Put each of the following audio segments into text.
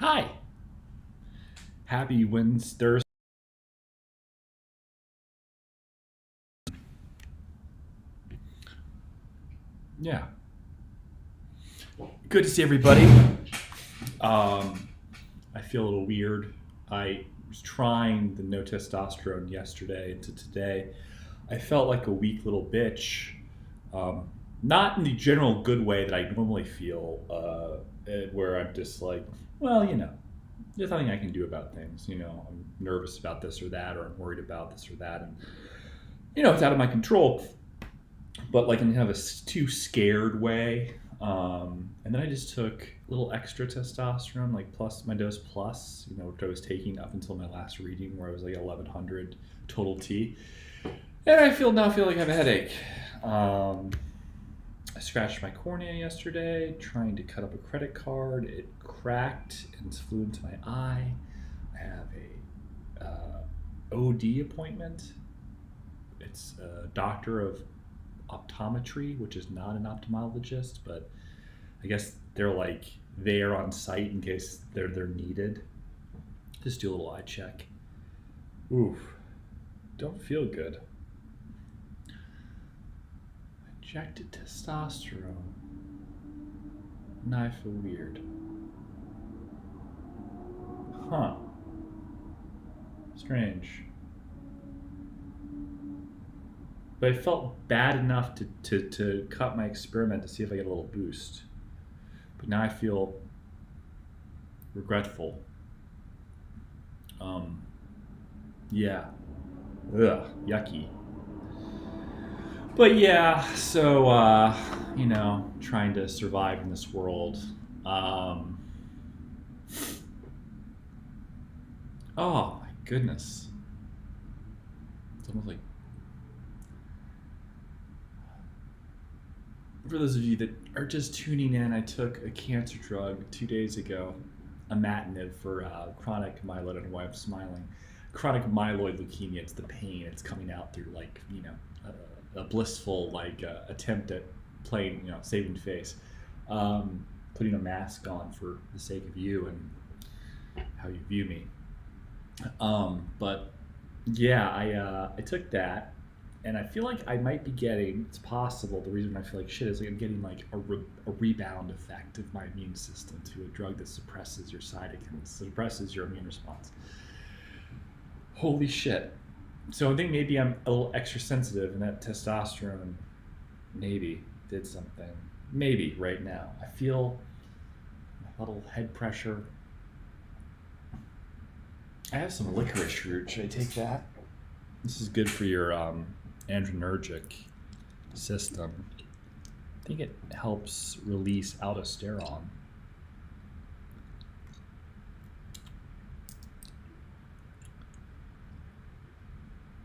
Hi. Happy Wednesday. Yeah. Good to see everybody. I feel a little weird. I was trying the no testosterone yesterday into today. I felt like a weak little bitch. Um, Not in the general good way that I normally feel, where I'm just like, well, there's nothing I can do about things. I'm nervous about this or that, or I'm worried about this or that. And, it's out of my control. But like in kind of a too scared way. And then I just took a little extra testosterone, like plus my dose plus, which I was taking up until my last reading where I was like 1100 total T. And I now feel like I have a headache. I scratched my cornea yesterday trying to cut up a credit card. It cracked and flew into my eye. I have a OD appointment. It's a doctor of optometry, which is not an ophthalmologist, but I guess they're like there on site in case they're needed. Just do a little eye check. Oof, don't feel good. Injected testosterone. Now I feel weird. Huh. Strange. But I felt bad enough to cut my experiment to see if I get a little boost. But now I feel regretful. Yeah. Ugh, yucky. But yeah, so, trying to survive in this world. Oh my goodness. It's almost like, for those of you that are just tuning in, I took a cancer drug 2 days ago, imatinib for chronic myeloid. I don't know why I'm smiling. Chronic myeloid leukemia. It's the pain. It's coming out through a blissful attempt at playing saving face, putting a mask on for the sake of you and how you view me. But yeah, I took that. And I feel like I might be getting, it's possible, the reason I feel like shit is like I'm getting like a rebound effect of my immune system to a drug that suppresses your cytokines, suppresses your immune response. Holy shit. So I think maybe I'm a little extra sensitive and that testosterone maybe did something. Maybe right now. I feel a little head pressure. I have some licorice root. Should I take that? This is good for your adrenergic system. I think it helps release aldosterone.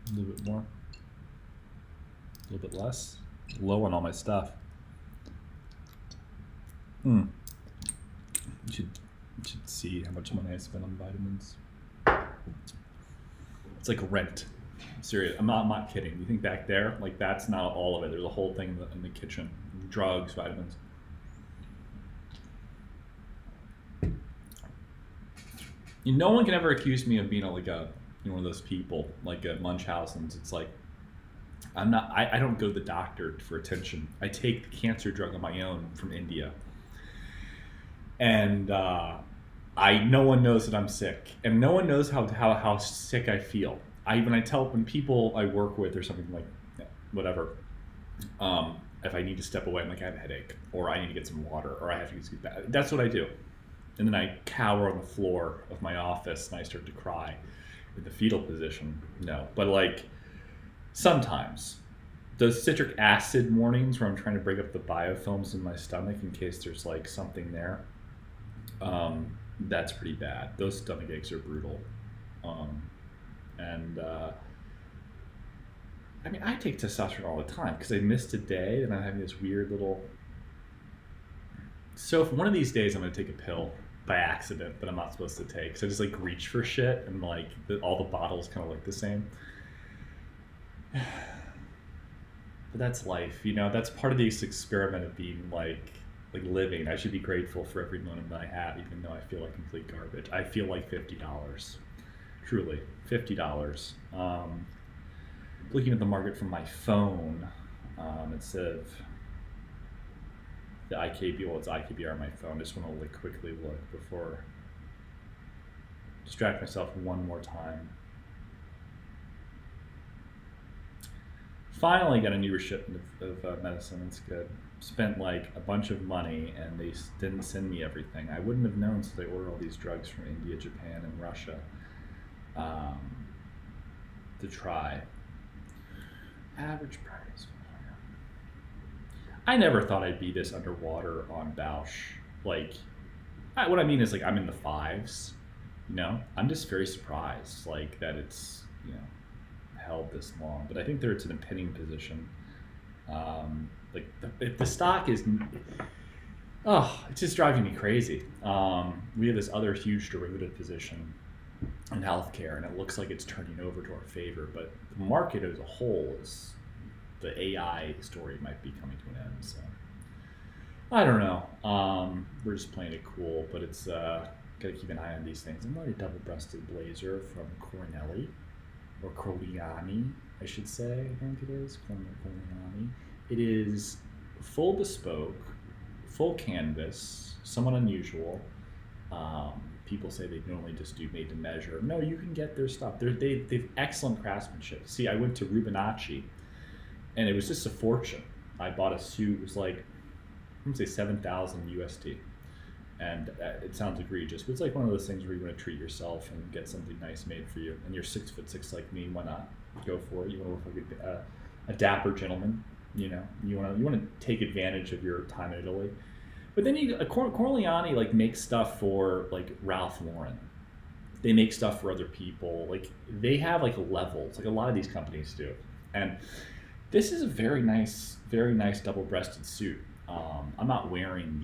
A little bit more, a little bit less. Low on all my stuff. You should see how much money I spend on vitamins. It's like rent. I'm serious. I'm not kidding. You think back there, like that's not all of it. There's a whole thing in the kitchen. Drugs, vitamins. No one can ever accuse me of being one of those people like at Munchausen's. It's like I'm not. I don't go to the doctor for attention. I take the cancer drug on my own from India, and no one knows that I'm sick, and no one knows how sick I feel. When people I work with or something like whatever, if I need to step away, I'm like I have a headache, or I need to get some water, or I have to use that. That's what I do, and then I cower on the floor of my office and I start to cry in the fetal position. No, but like sometimes those citric acid mornings where I'm trying to break up the biofilms in my stomach in case there's like something there. That's pretty bad. Those stomach aches are brutal. I take testosterone all the time because I missed a day and I'm having this weird little. So if one of these days I'm going to take a pill by accident that I'm not supposed to take, so I just like reach for shit and like all the bottles kind of look the same. But that's life, That's part of this experiment of being like like living. I should be grateful for every moment that I have, even though I feel like complete garbage. I feel like $50, truly $50. Looking at the market from my phone instead of the IKB. Well, it's IKBR on my phone. Just want to like quickly look before distract myself one more time. Finally got a new shipment of medicine. It's good. Spent like a bunch of money and they didn't send me everything. I wouldn't have known, so they order all these drugs from India, Japan, and Russia to try. Average price. I never thought I'd be this underwater on Bausch. Like, what I mean is like I'm in the fives. You know, I'm just very surprised like that it's, you know, held this long. But I think it's in a pinning position. Like if the stock is, it's just driving me crazy. We have this other huge derivative position in healthcare, and it looks like it's turning over to our favor. But the market as a whole is, the AI story might be coming to an end. So I don't know. We're just playing it cool, but it's gotta keep an eye on these things. I'm wearing a double-breasted blazer from Cornelli, or Corleani, I should say. I think it is Corleani. It is full bespoke, full canvas, somewhat unusual. People say they normally just do made to measure. No, you can get their stuff. They've excellent craftsmanship. See, I went to Rubinacci, and it was just a fortune. I bought a suit. It was like, I'm gonna say 7,000 USD, and it sounds egregious, but it's like one of those things where you want to treat yourself and get something nice made for you. And you're 6'6" like me. Why not go for it? You want to look like a dapper gentleman. You know, you want to take advantage of your time in Italy. But then Corleani like makes stuff for like Ralph Lauren. They make stuff for other people. Like they have like levels, like a lot of these companies do. And this is a very nice double-breasted suit. I'm not wearing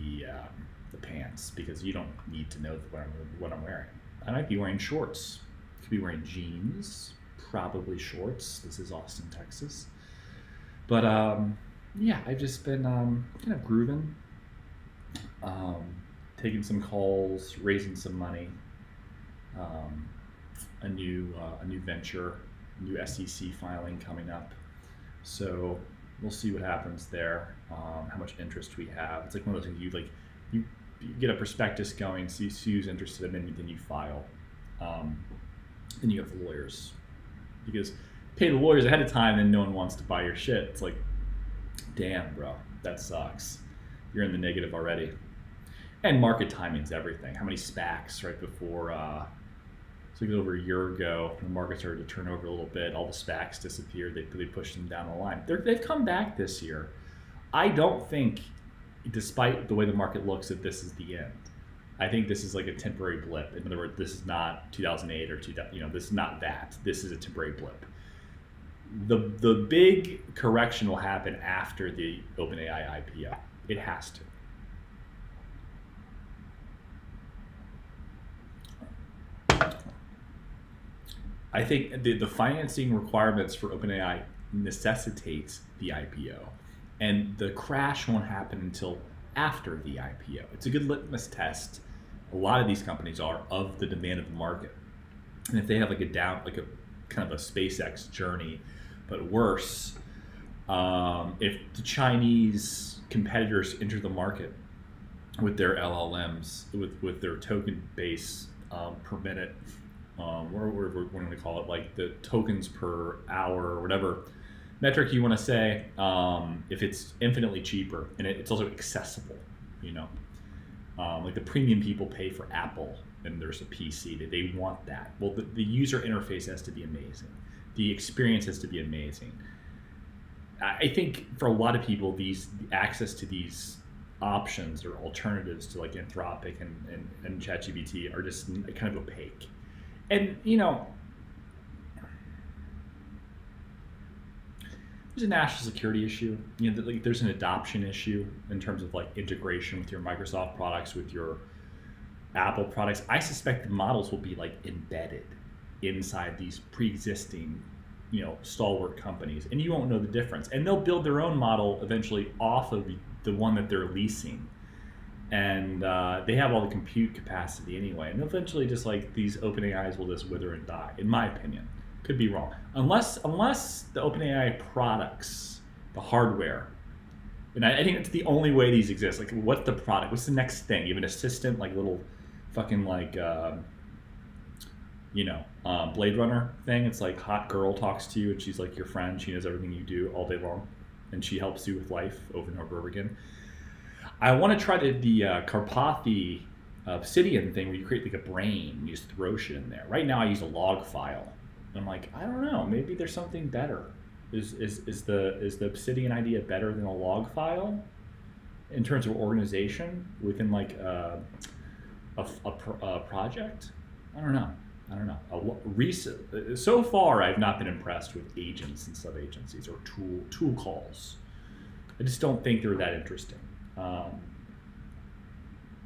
the pants because you don't need to know what I'm wearing. I might be wearing shorts. Could be wearing jeans, probably shorts. This is Austin, Texas. But yeah, I've just been kind of grooving, taking some calls, raising some money, a new venture, new SEC filing coming up. So we'll see what happens there. How much interest we have. It's like one of those things you get a prospectus going, see who's interested, and then you file. Then you have the lawyers, because pay the lawyers ahead of time and no one wants to buy your shit. It's like, damn, bro, that sucks. You're in the negative already. And market timing's everything. How many SPACs right before, so over a year ago, the market started to turn over a little bit, all the SPACs disappeared, they pushed them down the line. They've come back this year. I don't think, despite the way the market looks, that this is the end. I think this is like a temporary blip. In other words, this is not 2008 or 2000, this is not that. This is a temporary blip. The big correction will happen after the OpenAI IPO. It has to. I think the financing requirements for OpenAI necessitates the IPO, and the crash won't happen until after the IPO. It's a good litmus test. A lot of these companies are of the demand of the market, and if they have like a kind of a SpaceX journey, but worse, if the Chinese competitors enter the market with their LLMs, with their token base per minute, what we're going to call it, like the tokens per hour or whatever metric you want to say, if it's infinitely cheaper and it's also accessible, like the premium people pay for Apple and there's a PC, that they want that. Well, the user interface has to be amazing. The experience has to be amazing. I think for a lot of people, these access to these options or alternatives to like Anthropic and ChatGPT are just kind of opaque. And there's a national security issue. There's an adoption issue in terms of like integration with your Microsoft products, with your Apple products. I suspect the models will be like embedded inside these pre-existing, stalwart companies, and you won't know the difference. And they'll build their own model eventually off of the one that they're leasing. and they have all the compute capacity anyway, and eventually just like these OpenAIs will just wither and die, in my opinion. Could be wrong, unless the OpenAI products, the hardware, and I think it's the only way these exist. Like, what's the product? What's the next thing? You have an assistant, like little fucking like Blade Runner thing. It's like hot girl talks to you and she's like your friend. She knows everything you do all day long, and she helps you with life over and over again. I want to try the Karpathy Obsidian thing where you create like a brain, you just throw shit in there. Right now I use a log file. And I'm like, I don't know, maybe there's something better. Is the Obsidian idea better than a log file in terms of organization within like a project? I don't know. So far, I've not been impressed with agents and sub-agencies or tool calls. I just don't think they're that interesting. I've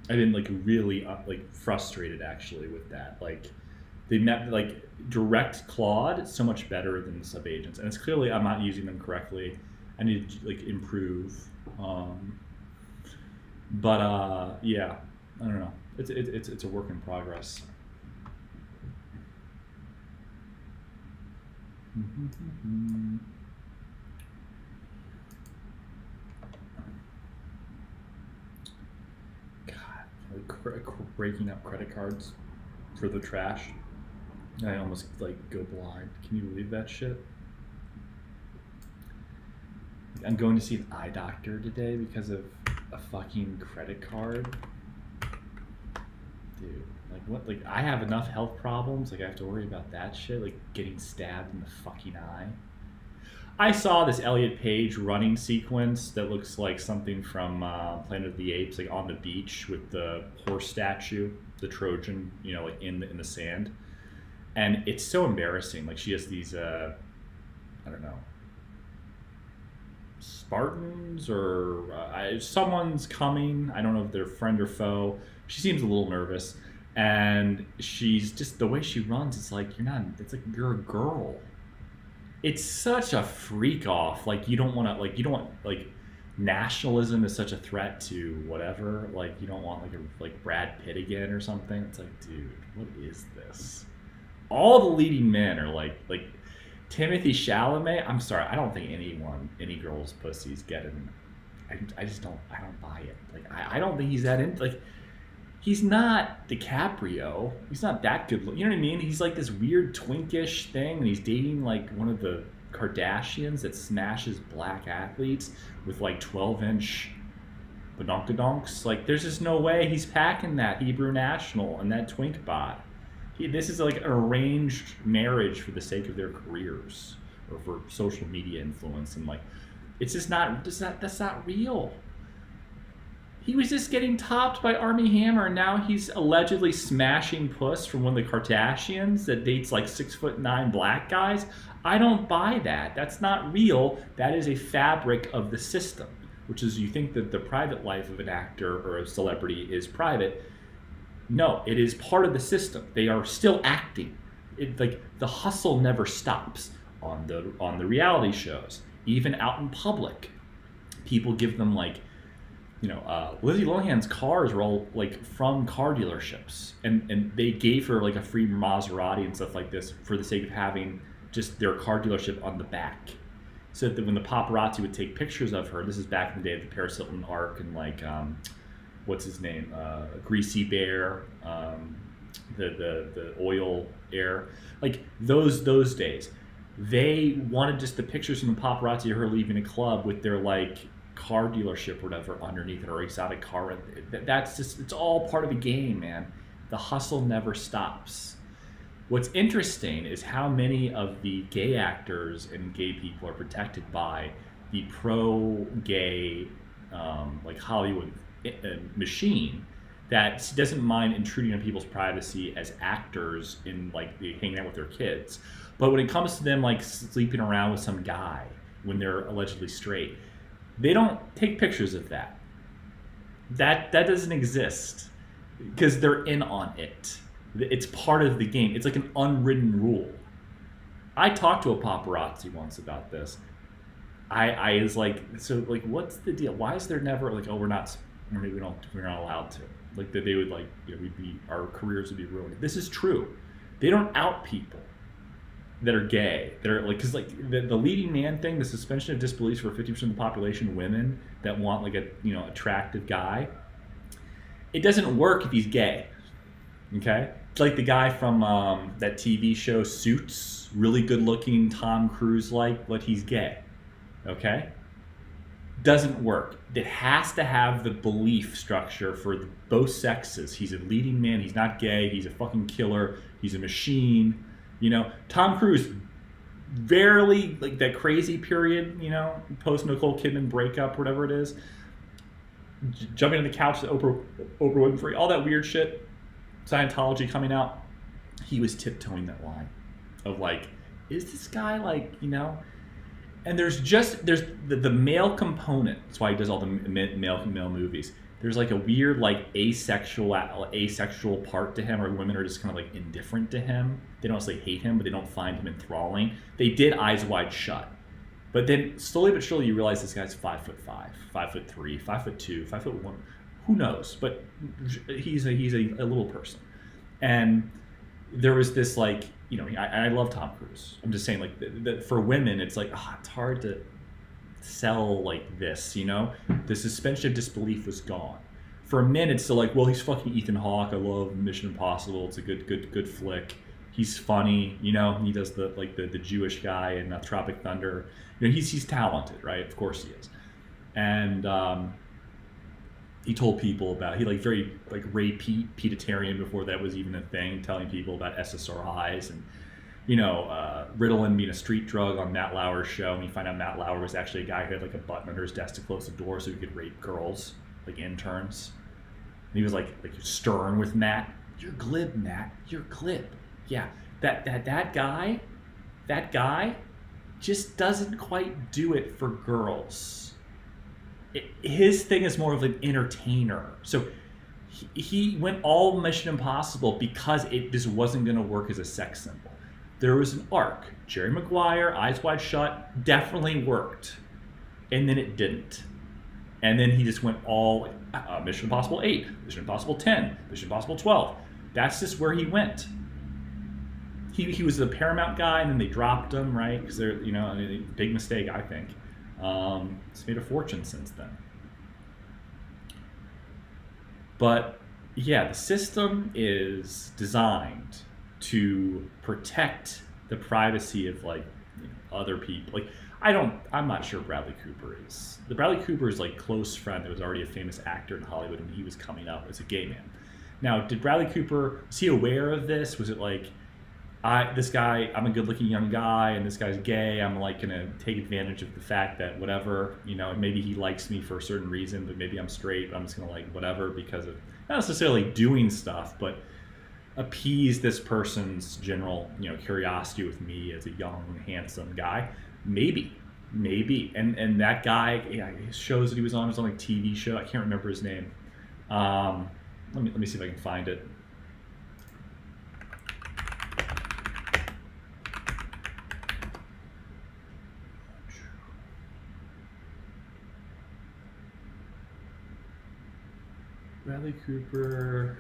been like really frustrated actually with that. Like direct Claude is so much better than the sub-agents, and it's clearly I'm not using them correctly. I need to like improve. Yeah, I don't know. It's a work in progress. God, like breaking up credit cards for the trash. I almost like go blind. Can you believe that shit? I'm going to see an eye doctor today because of a fucking credit card. Dude, like what? Like I have enough health problems. Like I have to worry about that shit. Like getting stabbed in the fucking eye. I saw this Elliot Page running sequence that looks like something from Planet of the Apes, like on the beach with the horse statue, the Trojan, like in the sand. And it's so embarrassing. Like she has these, I don't know, Spartans or someone's coming. I don't know if they're friend or foe. She seems a little nervous, and she's just the way she runs. It's like you're a girl. It's such a freak off. Like you don't want nationalism is such a threat to whatever. Like you don't want like Brad Pitt again or something. It's like, dude, what is this? All the leading men are like Timothy Chalamet. I'm sorry, I don't think any girl's pussy's getting. I don't buy it. Like I don't think he's that in. Like he's not DiCaprio. He's not that good. You know what I mean? He's like this weird twinkish thing, and he's dating like one of the Kardashians that smashes black athletes with like 12-inch badonkadonks. Like there's just no way he's packing that Hebrew National and that twink bot. This is like an arranged marriage for the sake of their careers or for social media influence, and like it's just not that's not real. He was just getting topped by Armie Hammer, and now he's allegedly smashing puss from one of the Kardashians that dates like 6'9" black guys. I don't buy that. That's not real. That is a fabric of the system, which is you think that the private life of an actor or a celebrity is private. No, it is part of the system. They are still acting. Like the hustle never stops on the reality shows. Even out in public, people give them like, Lizzie Lohan's cars were all like from car dealerships, and they gave her like a free Maserati and stuff like this for the sake of having just their car dealership on the back, so that when the paparazzi would take pictures of her, this is back in the day of the Paris Hilton arc and like what's his name, Greasy Bear, the oil heir, like those days, they wanted just the pictures from the paparazzi of her leaving a club with their like car dealership or whatever underneath it, or exotic car. That's just, it's all part of the game, man. The hustle never stops. What's interesting is how many of the gay actors and gay people are protected by the pro-gay like Hollywood machine that doesn't mind intruding on people's privacy as actors in like hanging out with their kids. But when it comes to them like sleeping around with some guy when they're allegedly straight, they don't take pictures of that. That doesn't exist because they're in on it. It's part of the game. It's like an unwritten rule. I talked to a paparazzi once about this. I was like, so like, what's the deal? Why is there never like, oh, we're not or maybe we're not allowed to. Like that they would like, our careers would be ruined. This is true. They don't out people that are gay. That are like, because like the leading man thing, the suspension of disbelief for 50% of the population, women that want like a attractive guy. It doesn't work if he's gay. Okay, it's like the guy from that TV show Suits, really good looking Tom Cruise like, but he's gay. Okay, doesn't work. It has to have the belief structure for both sexes. He's a leading man. He's not gay. He's a fucking killer. He's a machine. Tom Cruise, barely like that crazy period, post Nicole Kidman breakup, whatever it is, jumping on the couch with Oprah Winfrey, all that weird shit, Scientology coming out. He was tiptoeing that line of like, is this guy like, And there's the male component. That's why he does all the male movies. There's like a weird like asexual part to him, or women are just kind of like indifferent to him. They don't necessarily hate him, but they don't find him enthralling. They did Eyes Wide Shut, but then slowly but surely you realize this guy's 5'5", 5'3", 5'2", 5'1". Who knows? But he's a little person, and there was this like I love Tom Cruise. I'm just saying like for women it's like it's hard to sell like this, the suspension of disbelief was gone. For men it's still like, well, he's fucking Ethan Hawke. I love Mission Impossible. It's a good flick. He's funny, he does the Jewish guy in Tropic Thunder. He's talented, right? Of course he is. And he told people about, he like very like Ray Peteterian before that was even a thing, telling people about SSRIs and Ritalin being a street drug on Matt Lauer's show, and you find out Matt Lauer was actually a guy who had like a button under his desk to close the door so he could rape girls, like interns. And he was like stern with Matt. You're glib, Matt. You're glib. Yeah, that guy just doesn't quite do it for girls. His thing is more of an entertainer. So he went all Mission Impossible because it just wasn't going to work as a sex symbol. There was an arc. Jerry Maguire, Eyes Wide Shut, definitely worked. And then it didn't. And then he just went all Mission Impossible 8, Mission Impossible 10, Mission Impossible 12. That's just where he went. He was the Paramount guy, and then they dropped him, right? Because they're, big mistake, I think. It's made a fortune since then. But yeah, the system is designed to protect the privacy of like other people. Like I'm not sure Bradley Cooper is. The Bradley Cooper is like close friend that was already a famous actor in Hollywood when he was coming up as a gay man. Now, did Bradley Cooper, was he aware of this? Was it like, I'm a good-looking young guy, and this guy's gay. I'm like gonna take advantage of the fact that whatever, maybe he likes me for a certain reason, but maybe I'm straight. But I'm just gonna like whatever because of not necessarily doing stuff, but appease this person's general, curiosity with me as a young, handsome guy. Maybe, and that guy, his shows that he was on was on like TV show. I can't remember his name. Let me see if I can find it. Bradley Cooper.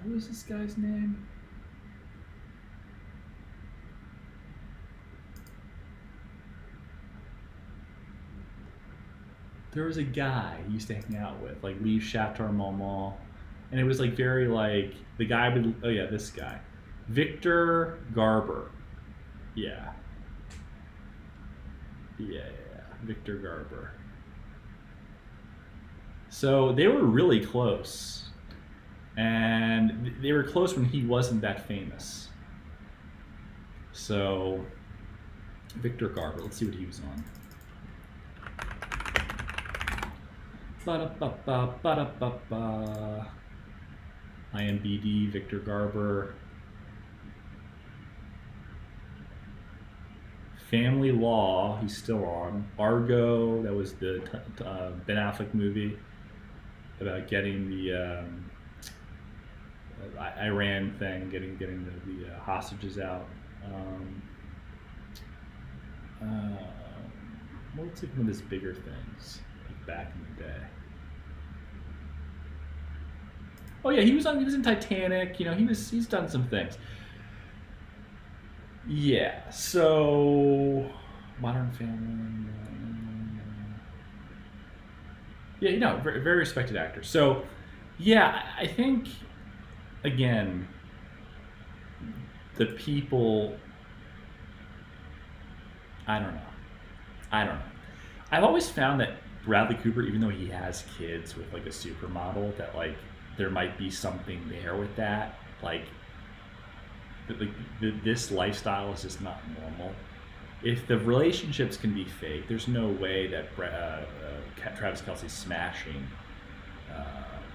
What was this guy's name? There was a guy he used to hang out with, like Lee Chateau Marmont, and it was like very like the guy. This guy, Victor Garber. Yeah, Victor Garber. So they were really close, and they were close when he wasn't that famous. So Victor Garber, let's see what he was on. IMBD, Victor Garber. Family Law, he's still on. Argo, that was the Ben Affleck movie about getting the Iran thing, getting the hostages out. What's like one of his bigger things, like back in the day? Oh yeah, he was in Titanic. You know, he's done some things. Yeah. So, Modern Family. Yeah, you know, very, very respected actor. So, yeah, I think again, the people. I don't know. I don't know. I've always found that Bradley Cooper, even though he has kids with like a supermodel, that like there might be something there with that. Like, this lifestyle is just not normal. If the relationships can be fake, there's no way that Travis Kelce's smashing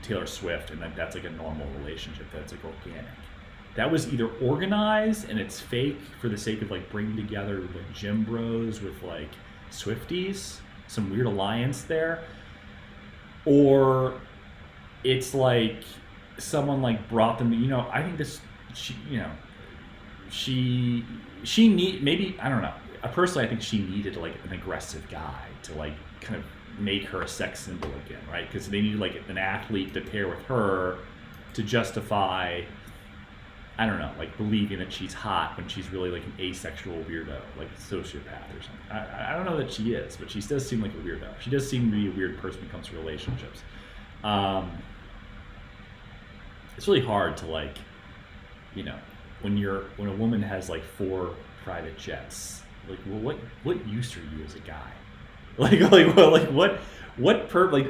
Taylor Swift and that's like a normal relationship. That's like organic. That was either organized and it's fake for the sake of like bringing together the gym bros with like Swifties, some weird alliance there, or it's like someone like brought them. You know, I think this. She need maybe I don't know. Personally, I think she needed like an aggressive guy to like kind of make her a sex symbol again, right? Because they needed like an athlete to pair with her to justify, I don't know, like believing that she's hot when she's really like an asexual weirdo, like a sociopath or something. I don't know that she is, but she does seem like a weirdo. She does seem to be a weird person when it comes to relationships. It's really hard to like, you know, when a woman has like 4 private jets, like, well, what use are you as a guy? Like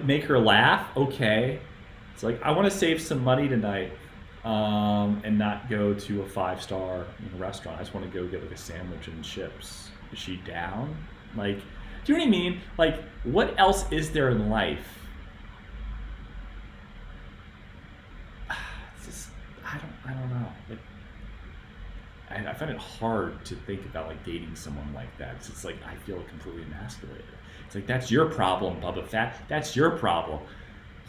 make her laugh? Okay, it's like I want to save some money tonight, and not go to a 5-star restaurant. I just want to go get like a sandwich and chips. Is she down? Like, do you know what I mean? Like, what else is there in life? It's just I don't know. Like, I find it hard to think about like dating someone like that. It's like I feel completely emasculated. It's like, that's your problem, Bubba Fat. That's your problem.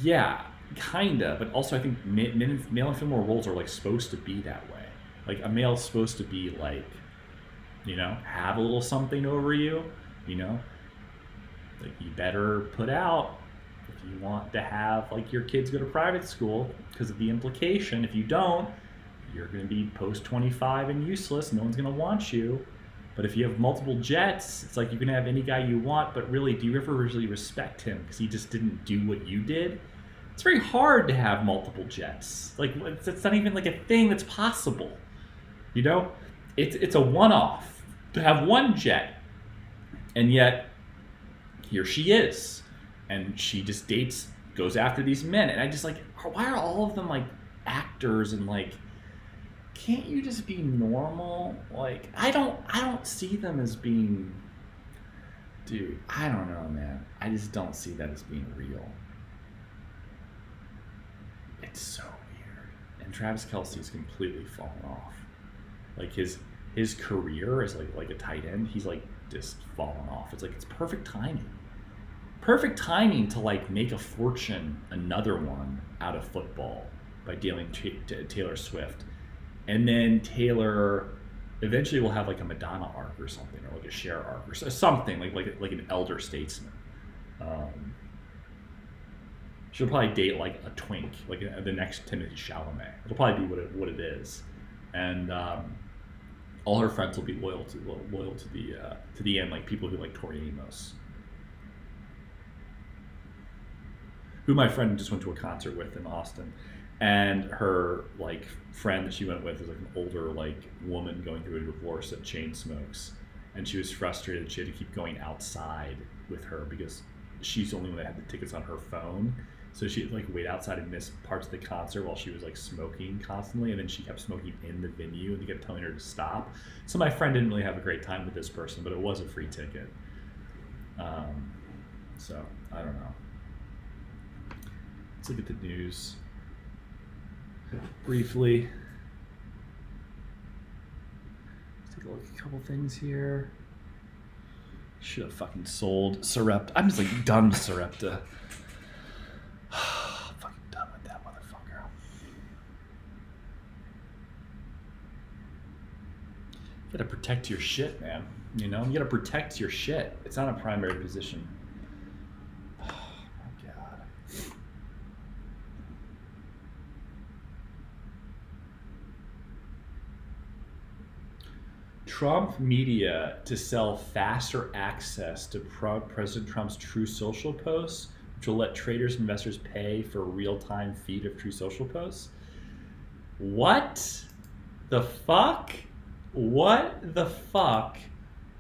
Yeah, kinda. But also, I think male and female roles are like supposed to be that way. Like, a male's supposed to be like, you know, have a little something over you. You know, like, you better put out if you want to have like your kids go to private school, because of the implication. If you don't, you're going to be post 25 and useless. No one's going to want you. But if you have multiple jets, it's like you can have any guy you want, but really, do you ever really respect him because he just didn't do what you did? It's very hard to have multiple jets. Like, it's not even like a thing that's possible. You know? It's a one-off to have one jet. And yet, here she is. And she just goes after these men. And I just like, why are all of them like actors and like, can't you just be normal? Like, I don't see them as being, dude, I don't know, man. I just don't see that as being real. It's so weird. And Travis Kelce's completely fallen off. Like, his career is like a tight end. He's like just fallen off. It's like, it's perfect timing. Perfect timing to like make a fortune, another one, out of football by dealing Taylor Swift. And then Taylor eventually will have like a Madonna arc or something, or like a Cher arc or something, like an elder statesman. She'll probably date like a twink, like the next Timothée Chalamet. It'll probably be what it is, and all her friends will be loyal to the end, like people who like Tori Amos, who my friend just went to a concert with in Austin. And her like friend that she went with is like an older like woman going through a divorce that chain smokes, and she was frustrated. She had to keep going outside with her because she's the only one that had the tickets on her phone. So she'd like wait outside and miss parts of the concert while she was like smoking constantly, and then she kept smoking in the venue, and they kept telling her to stop. So my friend didn't really have a great time with this person, but it was a free ticket. So I don't know. Let's look at the news briefly. Let's take a look at a couple things here. Should have fucking sold Sarepta. I'm just like done with Sarepta. Fucking done with that motherfucker. You gotta protect your shit, man. You know, you gotta protect your shit. It's not a primary position. Oh my god. Trump media to sell faster access to President Trump's True Social posts, which will let traders and investors pay for a real-time feed of True Social posts. What the fuck? What the fuck?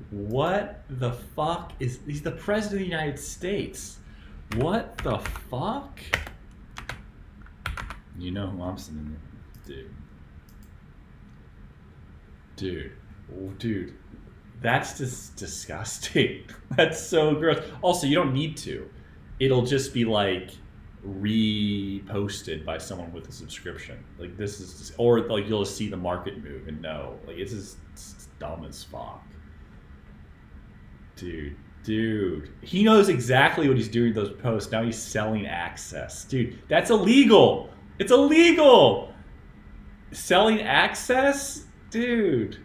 What the fuck is... He's the president of the United States. What the fuck? You know who I'm sending it. Dude. That's just disgusting. That's so gross. Also, you don't need to. It'll just be like reposted by someone with a subscription. Like this is just, or like you'll see the market move and know. Like it's dumb as fuck. Dude. He knows exactly what he's doing with those posts. Now he's selling access. Dude, that's illegal. It's illegal. Selling access? Dude.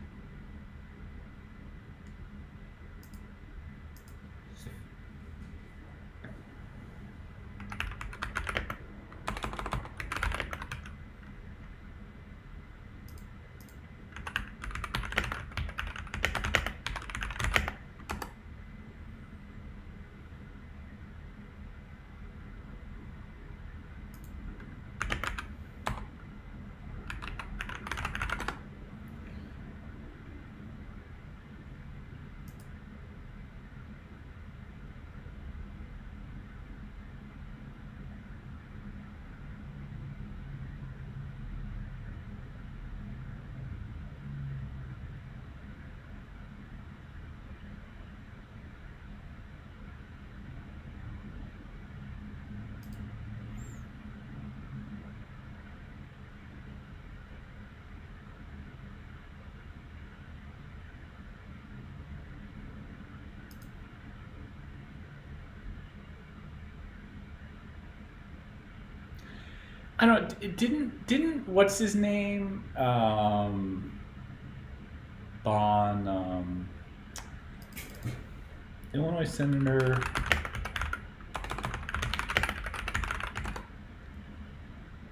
I don't know, didn't what's his name? Illinois Senator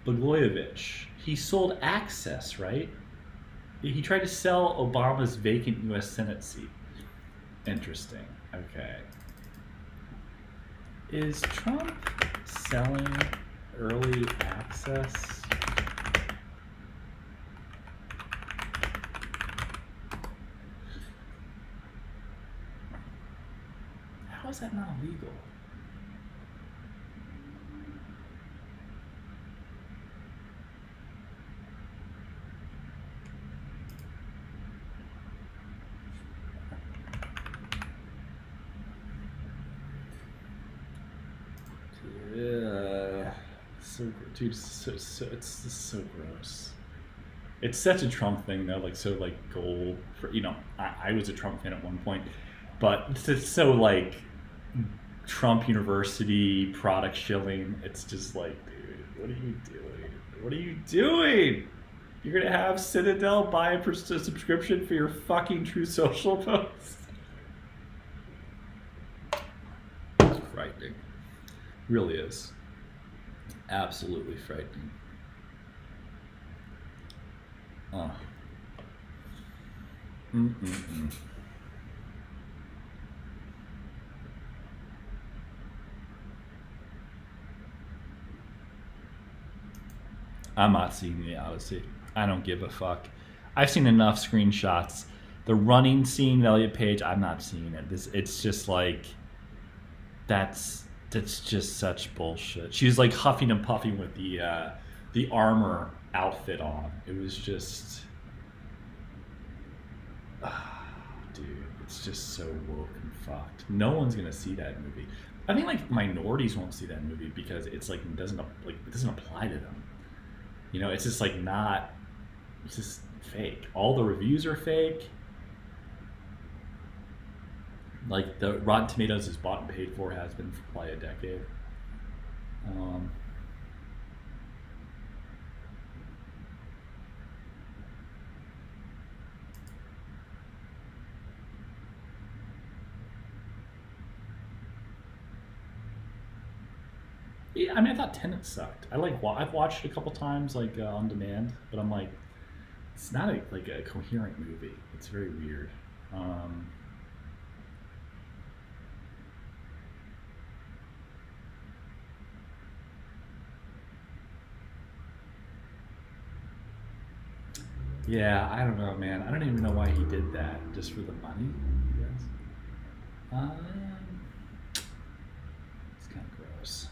Blagojevich. He sold access, right? He tried to sell Obama's vacant U.S. Senate seat. Interesting. Okay. Is Trump selling early access? How is that not illegal? Dude, it's so gross. It's such a Trump thing though, like so like gold for, you know, I was a Trump fan at one point, but it's so like Trump University product shilling. It's just like, dude, what are you doing? What are you doing? You're gonna have Citadel buy a subscription for your fucking True Social post? It's frightening. Really is. Absolutely frightening. Oh. I'm not seeing the Odyssey. I don't give a fuck. I've seen enough screenshots. The running scene, Elliot Page, I'm not seeing it. It's just like, that's just such bullshit. She was like huffing and puffing with the armor outfit on. It was just, dude, it's just so woke and fucked. No one's gonna see that movie. I think like minorities won't see that movie because it's like it doesn't apply to them. You know, it's just like not. It's just fake. All the reviews are fake. Like the Rotten Tomatoes is bought and paid for, has been for probably a decade. I mean, I thought Tenet sucked. I've watched it a couple times, like on demand, but I'm like, it's not like a coherent movie. It's very weird. Yeah, I don't know, man. I don't even know why he did that. Just for the money, I guess. It's kind of gross.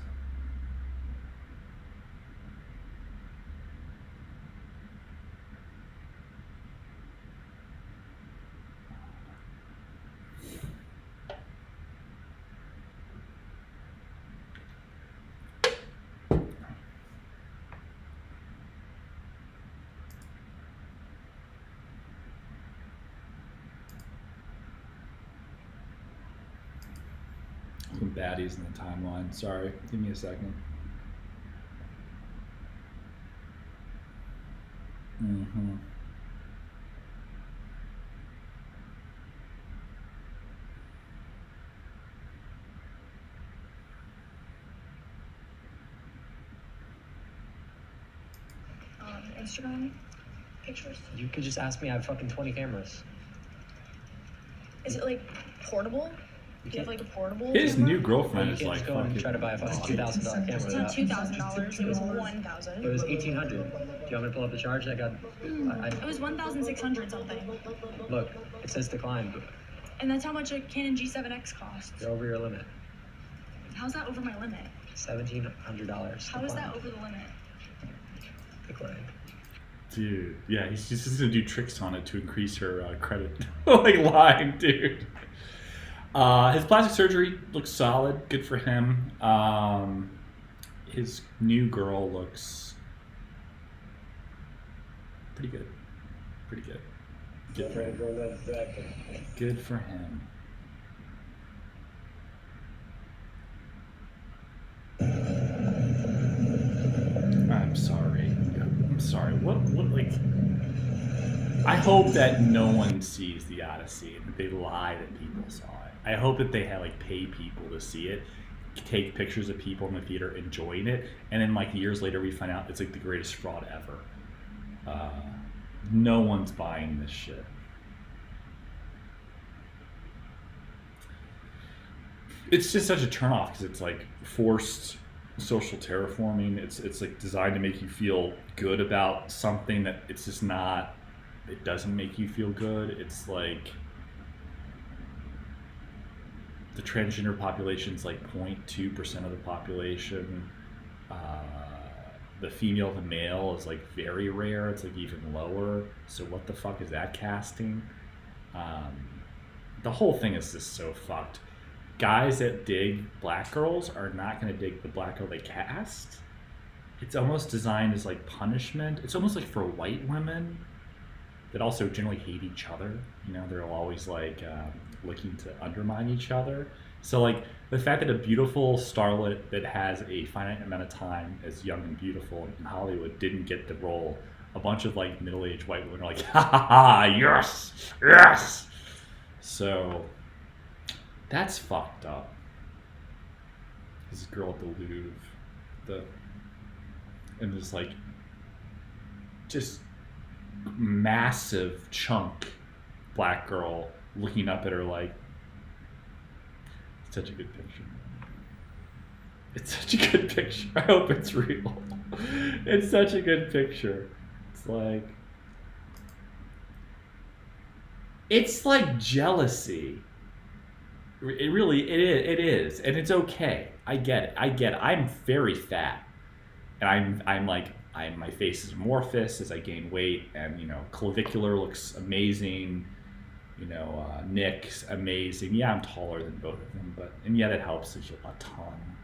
Some baddies in the timeline. Sorry, give me a second. Instagram pictures? You could just ask me. I have fucking 20 cameras. Is it like portable? Do you have like a portable His camera? new girlfriend You is can't like just go and fucking try to buy a fucking $2,000 camera. It's not $2,000. It was $1,000. It was $1,800. Do you want me to pull up the charge? I got. It was $1,600 something. Look, it says decline. But And that's how much a Canon G7X costs. you're over your limit. How's that over my limit? $1,700. How is that over the limit? Decline. Dude, yeah, he's just gonna do tricks on it to increase her credit like line, dude. His plastic surgery looks solid, good for him. His new girl looks pretty good, pretty good. Good for him. Good for him. I'm sorry. I'm sorry. What like I hope that no one sees the Odyssey and that they lie that people saw it. I hope that they had like pay people to see it, take pictures of people in the theater enjoying it, and then like years later we find out it's like the greatest fraud ever. No one's buying this shit. It's just such a turnoff because it's like forced social terraforming. It's like designed to make you feel good about something that it's just not. It doesn't make you feel good. It's like the transgender population's like 0.2% of the population. The female to male is like very rare. It's like even lower. So what the fuck is that casting? The whole thing is just so fucked. Guys that dig black girls are not going to dig the black girl they cast. It's almost designed as like punishment. It's almost like for white women that also generally hate each other. You know, they're always like looking to undermine each other. So like the fact that a beautiful starlet that has a finite amount of time as young and beautiful in Hollywood didn't get the role, a bunch of like middle-aged white women are like, ha ha ha, yes, yes. So that's fucked up. This girl at the Louvre, and this like just massive chunk black girl looking up at her like, it's such a good picture. It's such a good picture. I hope it's real. It's such a good picture. It's like jealousy. It is, and it's okay. I get it. I'm very fat, and my face is amorphous as I gain weight, and you know, clavicular looks amazing. You know, Nick's amazing. Yeah, I'm taller than both of them, and yeah, that helps a ton.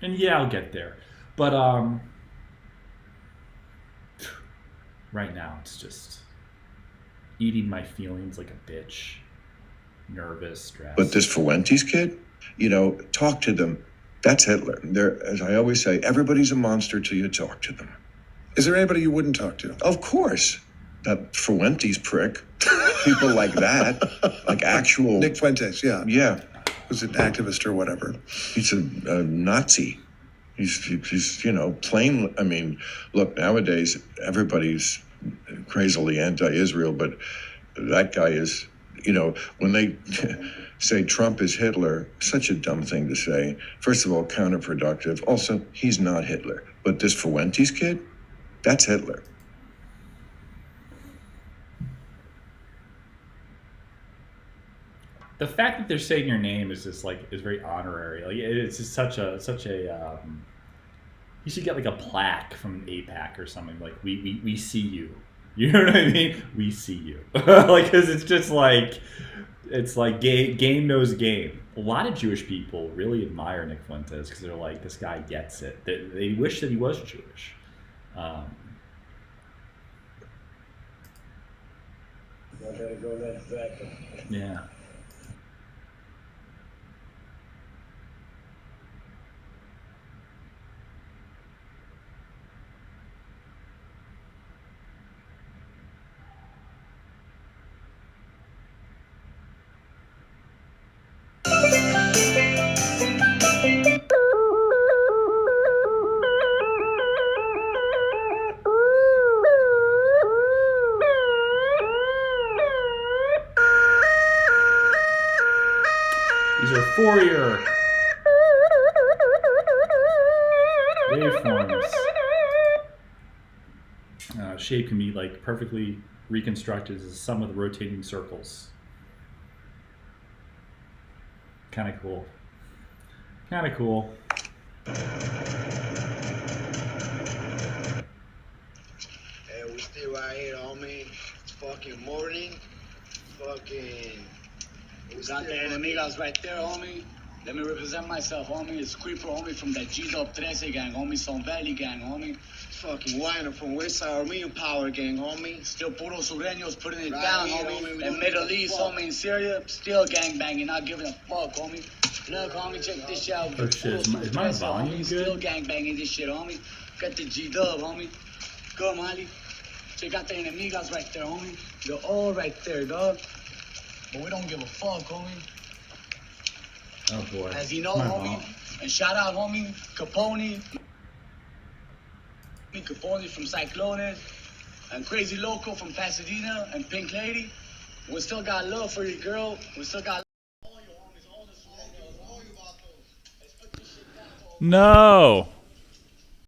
And yeah, I'll get there, but right now it's just eating my feelings like a bitch, nervous, stressed. But this Fuentes kid, you know, talk to them. That's Hitler. They're, as I always say, everybody's a monster till you talk to them. Is there anybody you wouldn't talk to? Of course. that Fuentes prick, people like that, like actual Nick Fuentes, yeah, yeah, was an activist or whatever. he's a Nazi. He's you know plain. I mean, look, nowadays everybody's crazily anti-Israel, but that guy is. You know, when they say Trump is Hitler, such a dumb thing to say. First of all, counterproductive. Also, he's not Hitler. But this Fuentes kid, that's Hitler. The fact that they're saying your name is just like is very honorary. Like it's just such a you should get like a plaque from APAC or something. Like we see you. You know what I mean? We see you. Like because it's just like it's like game knows game. A lot of Jewish people really admire Nick Fuentes because they're like this guy gets it. They wish that he was Jewish. Yeah. These are Fourier waveforms. Shape can be like perfectly reconstructed as a sum of the rotating circles. Kind of cool. Kind of cool. Hey, we still right here, homie. It's fucking morning. Fucking. We got the enemigos right there, homie. Let me represent myself, homie. It's Creeper, homie, from the G-Dub 13 gang, homie. Son Valley gang, homie. Fucking Weiner from Westside Armenian Power Gang, homie. Still puro sureños putting it Right down, here, homie. homie. We In don't Middle give a East, fuck. homie, in Syria, still gang banging, not giving a fuck, homie. Look, homie, check this shit out. Oh, shit. Is my Puro volume homie, good? Still gang banging this shit, homie. Got the G-Dub, homie. Go, Molly. Check out the enemigos right there, homie. They're all right there, dog. But we don't give a fuck, homie. Oh boy. As you know, My homie, fault. and shout out, homie, Capone from Cyclones, and Crazy Loco from Pasadena, and Pink Lady. We still got love for your girl. We still got all your homies, all the Sureños, all you vatos. Let's put this shit down. No.